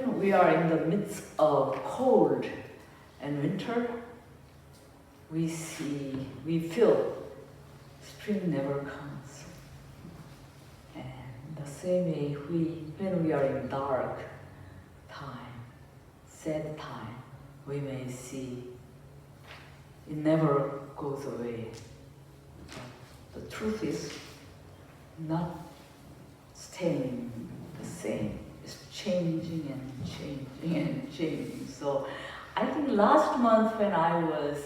when we are in the midst of cold and winter, we feel spring never comes. And the same way, when we are in dark time, sad time, we may see it never goes away. The truth is not staying the same. It's changing and changing and changing. So I think last month when I was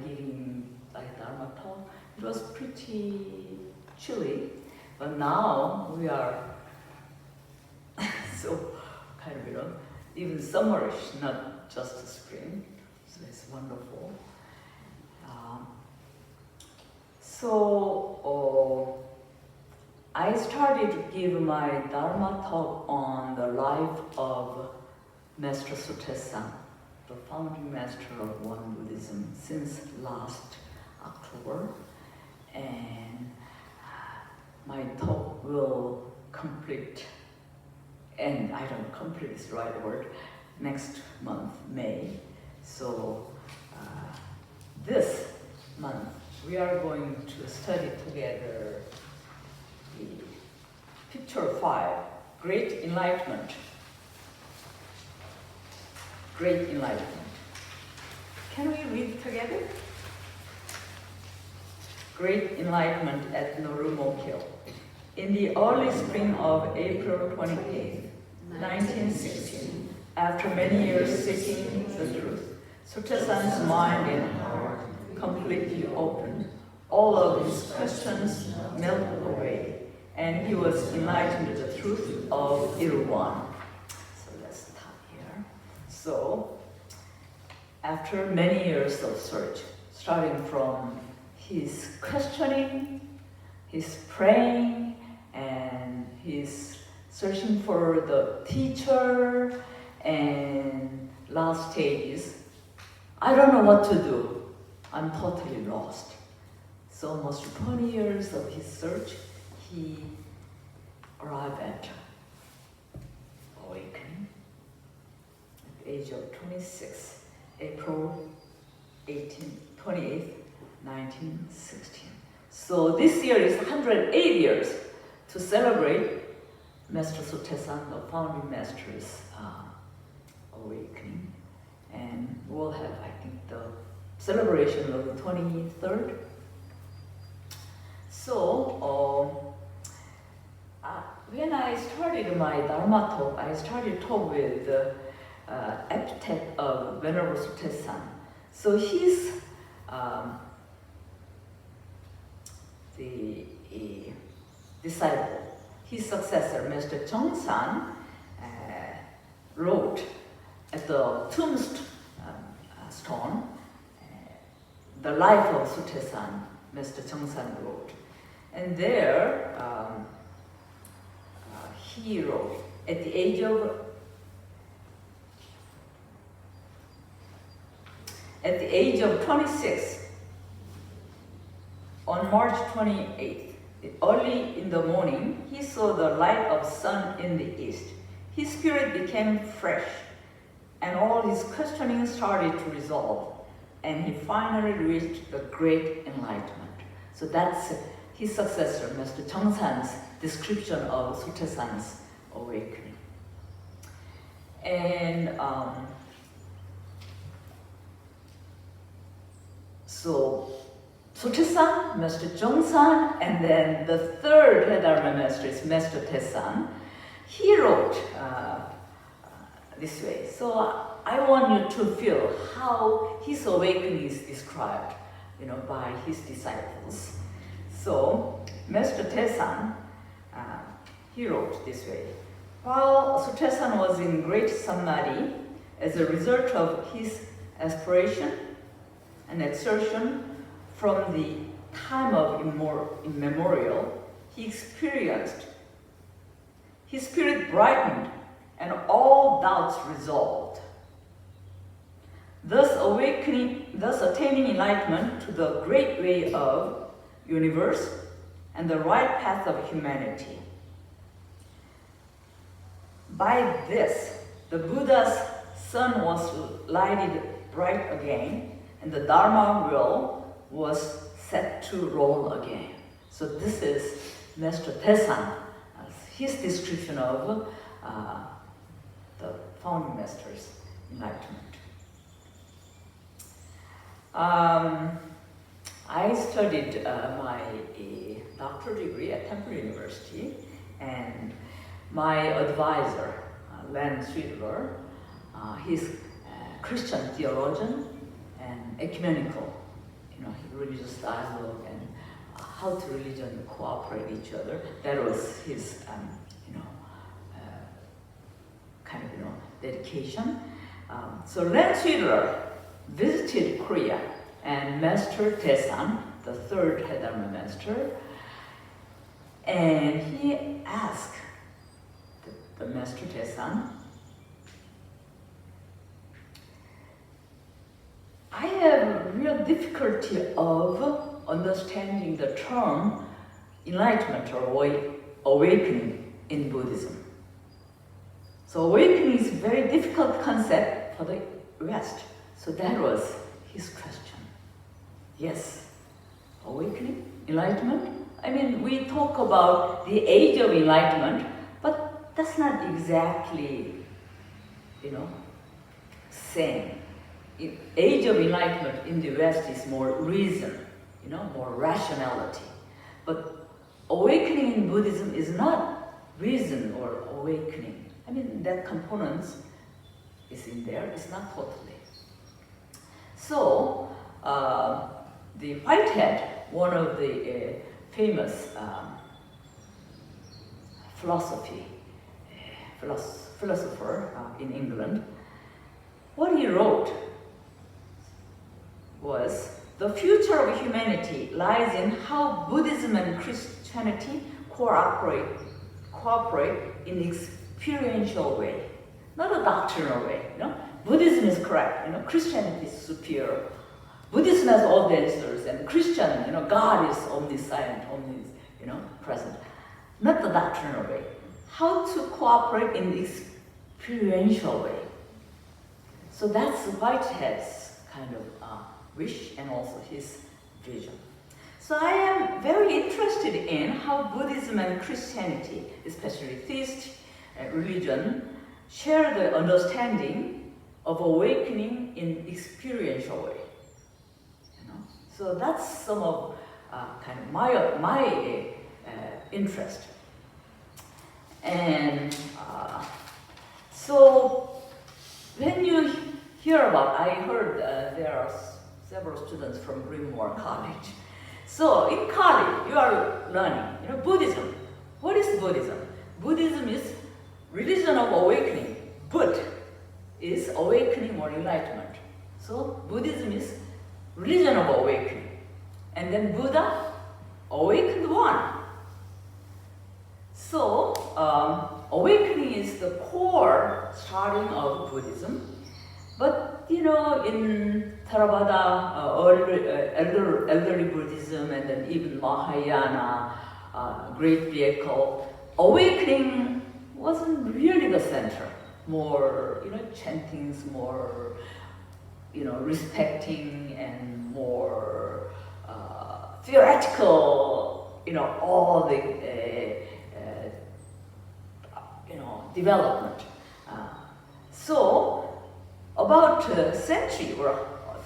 giving Dharma talk, it was pretty chilly, but now we are so kind of, even summerish, not just spring. So it's wonderful. I started to give my Dharma talk on the life of Master Sotaesan, the founding master of Won Buddhism, since last October. And my talk will complete, and I don't know, complete is the right word, next month, May. So this month, we are going to study together the picture 5, Great Enlightenment. Great Enlightenment. Can we read together? Great Enlightenment at Norumokyo. In the early spring of April 28, 1916, after many years seeking the truth, Sotaesan's mind and heart completely opened. All of his questions melted away, and he was enlightened to the truth of Irwon. So let's stop here. So, after many years of search, starting from his questioning, his praying, and his searching for the teacher, and last stage is, I don't know what to do. I'm totally lost. So almost 20 years of his search, he arrived at awakening at the age of 26, April 28th, 1916. So this year is 108 years to celebrate Master Sotaesan, the founding master's awakening. And we'll have, I think, the celebration of the 23rd. So, when I started my Dharma talk, I started talk with the epithet of Venerable Sotaesan. So his the disciple, his successor, Master Chongsan, wrote at the tombstone the life of Sotaesan, Master Chongsan wrote. And there, he wrote, at the age of 26, on March 28th, early in the morning, he saw the light of sun in the east. His spirit became fresh, and all his questioning started to resolve, and he finally reached the great enlightenment. So that's his successor, Master Chongsan's description of Sotaesan's awakening. And so Sotaesan, Master Chongsan, and then the third Dharma master is Master Taesan. He wrote this way. So I want you to feel how his awakening is described, by his disciples. So Master Taesan, he wrote this way. While Sotaesan was in great samadhi, as a result of his aspiration and exertion from the time of immemorial, he experienced his spirit brightened and all doubts resolved. Thus attaining enlightenment to the great way of universe and the right path of humanity. By this, the Buddha's sun was lighted bright again, and the Dharma wheel was set to roll again. So this is Master Sotaesan, his description of the founding master's enlightenment. I studied my doctoral degree at Temple University, and my advisor, Len Sweetler, he's a Christian theologian and ecumenical, religious dialogue and how to religion cooperate each other. That was his, dedication. So Len Sweetler visited Korea, and Master Sotaesan, the third Dharma master, and he asked the Master Sotaesan, I have real difficulty of understanding the term enlightenment or awakening in Buddhism. So awakening is a very difficult concept for the West. So that was his question. Yes, awakening, enlightenment. I mean, we talk about the age of enlightenment, but that's not exactly, same. Age of enlightenment in the West is more reason, more rationality. But awakening in Buddhism is not reason or awakening. I mean, that component is in there, it's not totally. So, the Whitehead, one of the famous philosopher in England, what he wrote was, the future of humanity lies in how Buddhism and Christianity cooperate in experiential way, not a doctrinal way. Buddhism is correct, Christianity is superior. Buddhism has all the answers, and Christian, God is omniscient, present. Not the doctrinal way. How to cooperate in the experiential way. So that's Whitehead's kind of wish and also his vision. So I am very interested in how Buddhism and Christianity, especially theist religion, share the understanding of awakening in experiential way. So that's some of kind of my interest. And so when you hear about, I heard there are several students from Greenmore College. So in college, you are learning, Buddhism. What is Buddhism? Buddhism is religion of awakening. Bud is awakening or enlightenment. So Buddhism is religion of awakening. And then Buddha, awakened one. So awakening is the core starting of Buddhism. But in Theravada, elderly Buddhism, and then even Mahayana, great vehicle, awakening wasn't really the center. More, chantings, more, respecting, and more theoretical, all the, development. So, about a century or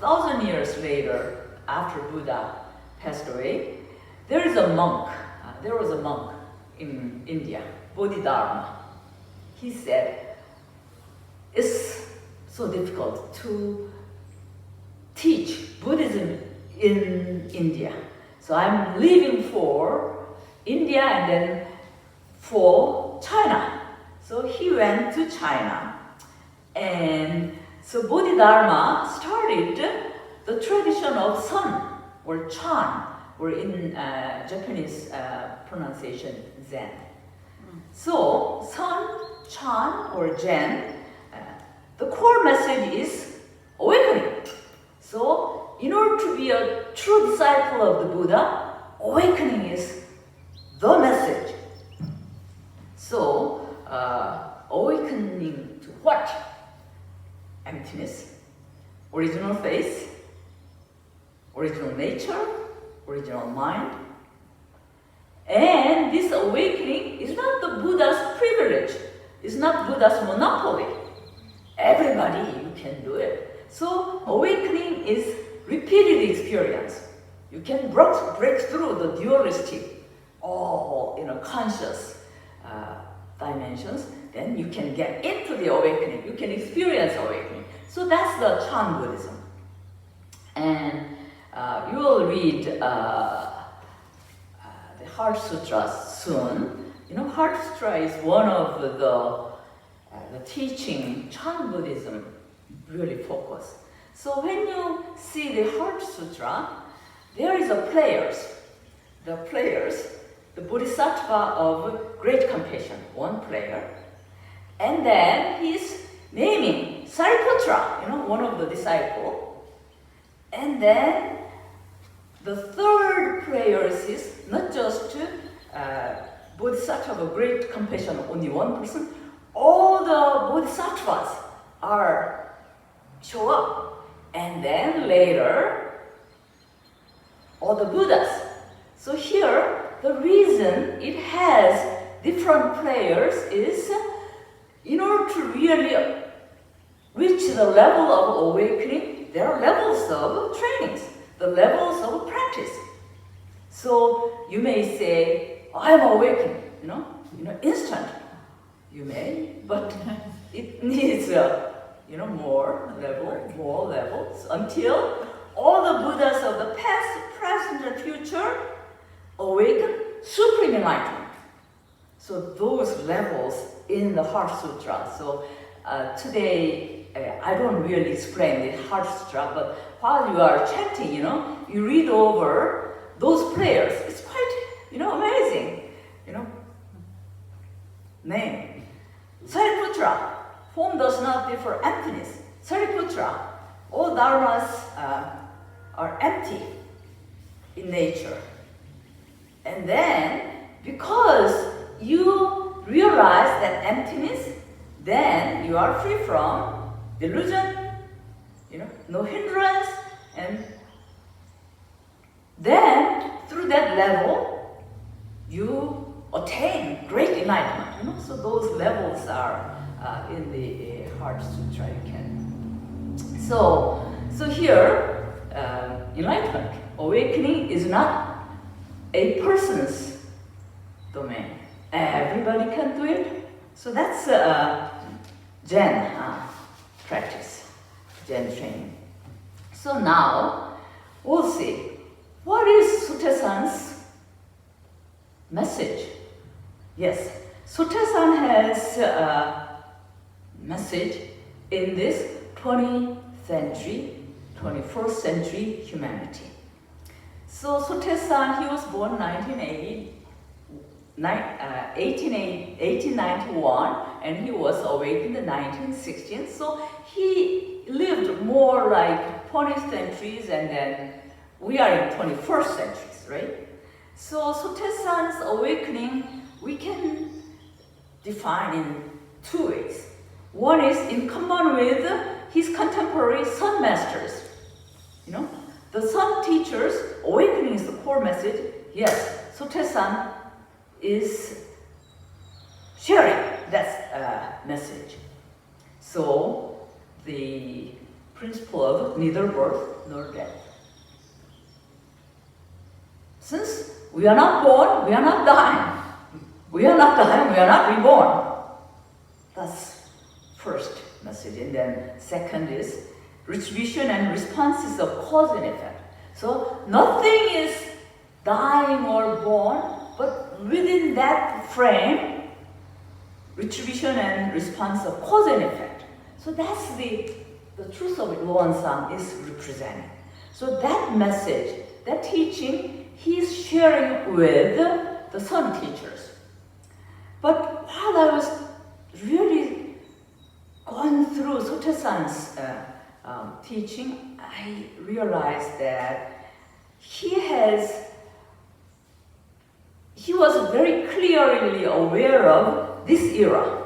1,000 years later, after Buddha passed away, there was a monk in India, Bodhidharma. He said, it's so difficult to teach Buddhism in India. So I'm leaving for India and then for China. So he went to China, and so Bodhidharma started the tradition of sun or chan, or in Japanese pronunciation, Zen. So sun, chan, or Zen, the core message is awakening. So in order to be a true disciple of the Buddha, awakening is the message. So awakening to what? Emptiness, original face, original nature, original mind. And this awakening is not the Buddha's privilege. It's not Buddha's monopoly. Everybody, you can do it. So awakening is repeated experience. You can break through the dualistic, conscious dimensions. Then you can get into the awakening. You can experience awakening. So that's the Chan Buddhism. And you will read the Heart Sutra soon. Heart Sutra is one of the teaching Chan Buddhism really focus. So when you see the Heart Sutra, there is a players. The Bodhisattva of great compassion, one player. And then he's naming Sariputra, one of the disciples. And then the third player is not just Bodhisattva of great compassion, only one person. All the Bodhisattvas show up. And then later, all the Buddhas. So here, the reason it has different players is in order to really reach the level of awakening, there are levels of trainings, the levels of practice. So you may say, I'm awakened, instant. You may, but it needs more levels until all the Buddhas of the past, present, and future awaken supreme enlightenment. So those levels in the Heart Sutra. So today I don't really explain the Heart Sutra, but while you are chanting, you read over those prayers. It's quite, amazing. Name. Sariputra. Form does not differ. Emptiness. Sariputra. All dharmas are empty in nature. And then, because you realize that emptiness, then you are free from delusion, no hindrance, and then through that level, you attain great enlightenment. So those levels are in the Heart Sutra. You can. So here, enlightenment, awakening is not a person's domain. Everybody can do it. So that's Zen practice, Zen training. So now we'll see what is Sotaesan's message. Yes, Sotaesan has a message in this 20th century, 21st century humanity. So Sotaesan, he was born 1891, and he was awakened in 1916. So he lived more like 20th centuries, and then we are in 21st centuries, right? So Sotaesan's awakening, we can define in two ways. One is in common with his contemporary Sun masters. The Sun teachers, awakening is the core message. Yes, Sotaesan is sharing that message. So the principle of neither birth nor death. Since we are not born, we are not dying. We are not dying, we are not reborn. That's first message. And then second is retribution and responses of cause and effect. So nothing is dying or born, but within that frame, retribution and response of cause and effect. So that's the truth of Irwon is representing. So that message, that teaching, he's sharing with the Sun teachers. But while I was really going through Sotaesan's teaching, I realized that he was very clearly aware of this era,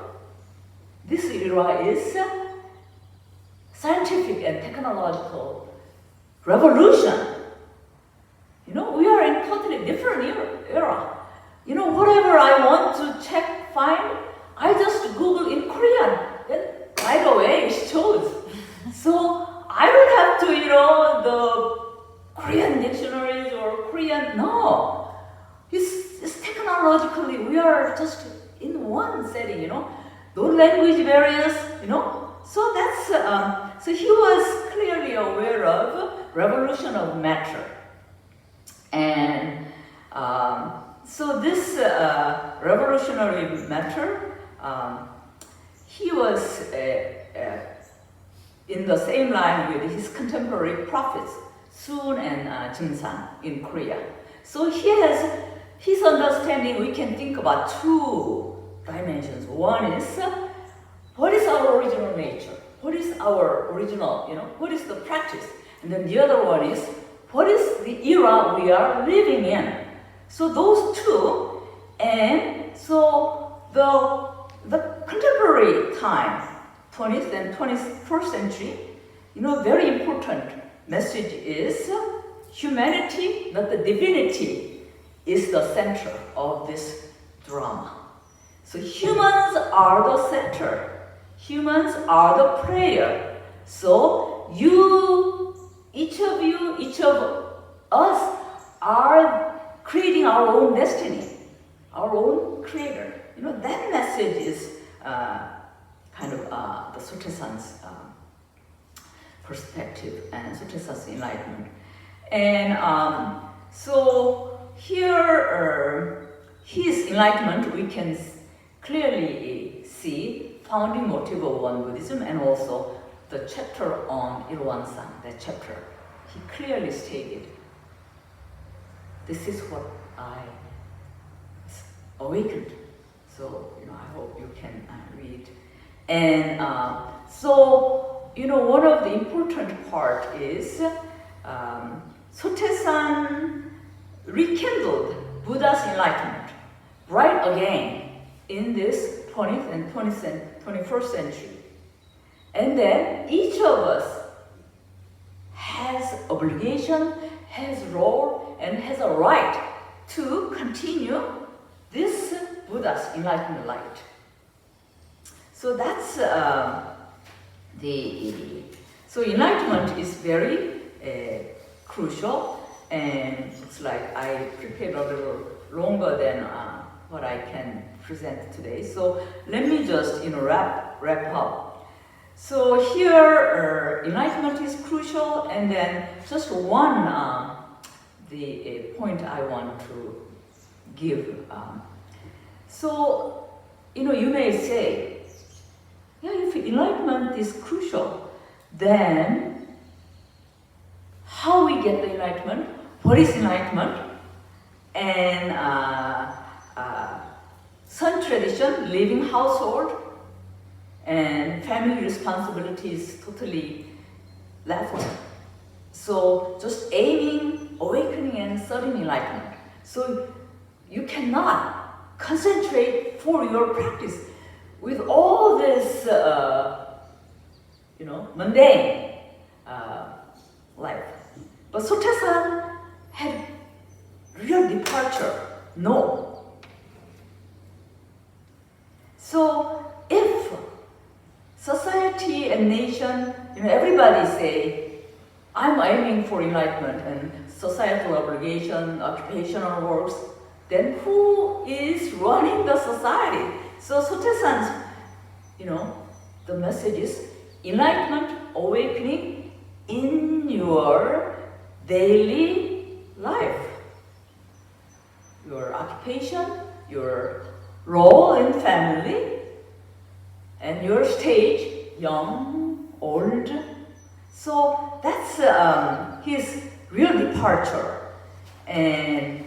this era is scientific and technological revolution. You know, we are in totally different era. You know, whatever I want to check, find, I just Google in Korean, then right away it shows. So I don't have to, you know, the Korean dictionaries or Korean, no. It's technologically, we are just in one setting, you know. No language barriers, you know. So that's, so he was clearly aware of revolution of matter. And so this revolutionary matter, he was in the same line with his contemporary prophets, Sun and Jingsan in Korea. So he has his understanding. We can think about two dimensions. One is what is our original nature? What is our original, you know, what is the practice? And then the other one is what is the era we are living in? So those two, and so the contemporary time, 20th and 21st century, you know, very important message is humanity, not the divinity, is the center of this drama. So humans are the center. Humans are the prayer. So each of us are creating our own destiny, our own creator. You know, that message is kind of the Sotaesan's perspective and Sotaesan's enlightenment. And so here, his enlightenment, we can clearly see founding motive of Won Buddhism, and also the chapter on Irwon San, that chapter, he clearly stated, this is what I awakened. So, you know, I hope you can read. And so, you know, one of the important part is Sotaesan rekindled Buddha's enlightenment right again in this 20th and 21st century. And then each of us has obligation, has role, and has a right to continue this Buddha's enlightenment light. So that's so enlightenment is very crucial, and it's like I prepared a little longer than what I can present today. So let me just, you know, wrap up. So here enlightenment is crucial, and then just one the point I want to give. So, you know, you may say, yeah, if enlightenment is crucial, then how we get the enlightenment? What is enlightenment? And Sun tradition, living household, and family responsibilities totally left. So just aiming, awakening, and serving enlightenment. So you cannot concentrate for your practice with all this, you know, mundane life. But Sotaesan had real departure. No. So if society and nation, you know, everybody say, I'm aiming for enlightenment and societal obligation, occupational works, then who is running the society? So Sotaesan's, you know, the message is enlightenment, awakening in your daily life. Your occupation, your role in family, and your stage, young, old. So that's his real departure. And,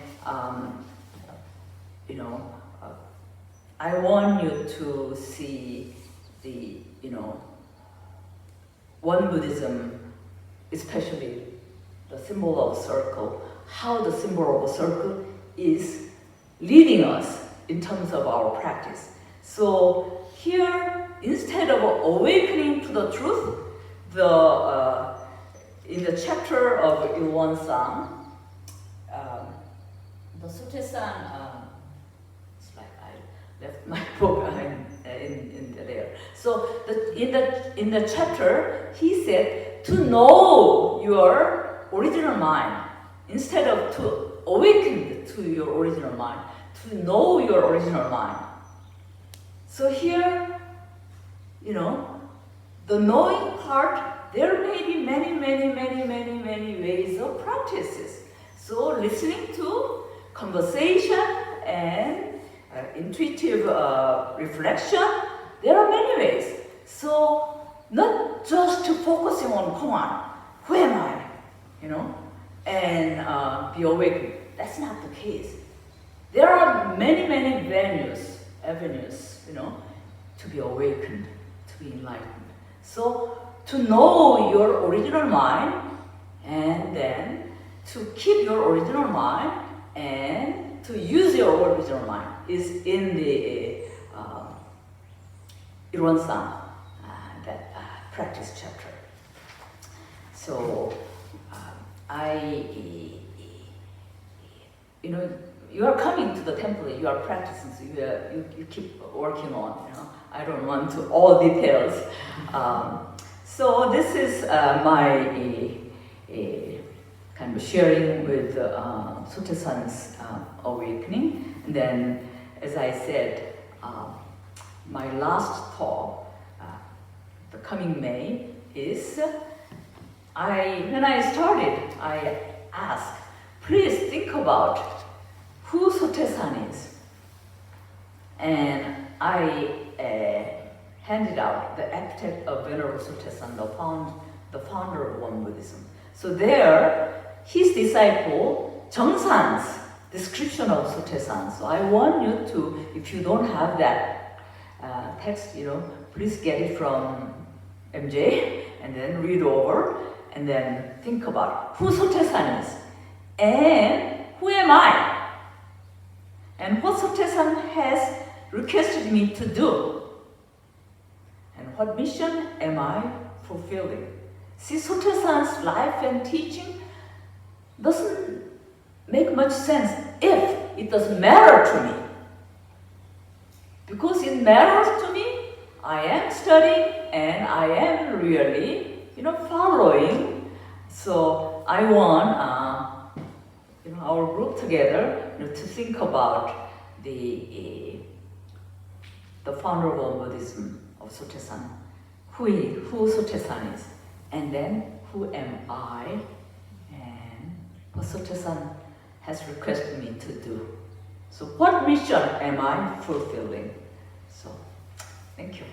you know, I want you to see the, you know, Won Buddhism, especially the symbol of a circle, how the symbol of a circle is leading us in terms of our practice. So here, instead of awakening to the truth, in the chapter of Irwon the Sotaesan, it's like I left my book in there. So in the chapter, he said to know your original mind instead of to awaken to your original mind, to know your original mind. So here, the knowing part, there may be many ways of practices. So listening to conversation and intuitive reflection, there are many ways. So not just to focusing on, come on, who am I? And be awakened. That's not the case. There are many avenues, to be awakened, to be enlightened. So to know your original mind and then to keep your original mind and to use your original mind is in the Irwon that practice chapter. So you are coming to the temple, you are practicing, so you keep working on, I don't want to all details. So this is my kind of sharing with Sotaesan's awakening. And then, as I said, my last talk, the coming May, is when I started, I asked, please think about who Sotaesan is. And I handed out the epitaph of Venerable Sotaesan, the founder of Won Buddhism. So there, his disciple, Jeongsan's description of Sotaesan. So I want you to, if you don't have that text, please get it from MJ and then read over and then think about who Sotaesan is and who am I? And what Sotaesan has requested me to do. And what mission am I fulfilling? See, Sotaesan's life and teaching doesn't make much sense if it doesn't matter to me. Because it matters to me, I am studying and I am really, following. So I want, our group together, to think about the founder of Won Buddhism, of Sotaesan, who Sotaesan is, and then who am I, and what Sotaesan has requested me to do. So what mission am I fulfilling? So, thank you.